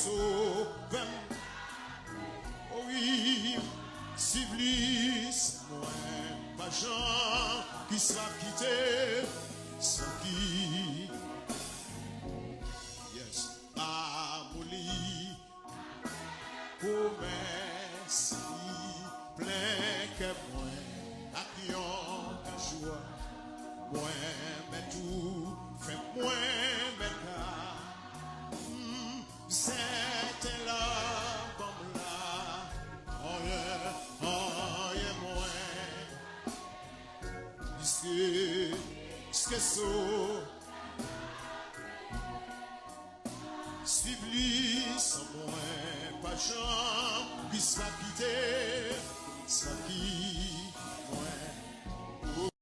sauvem. Oui, civlis, moi, pas Jean qui soit quitté, sans qui, yes, amoli, promesse, plein que moi, à qui on joie, moi, mais tout, fait moi, mais car, c'était là, comme là, oh yeah, moi, jusqu'à ça, suivez sans moi, pas Jean, qui sera quitté, sans qui, moi.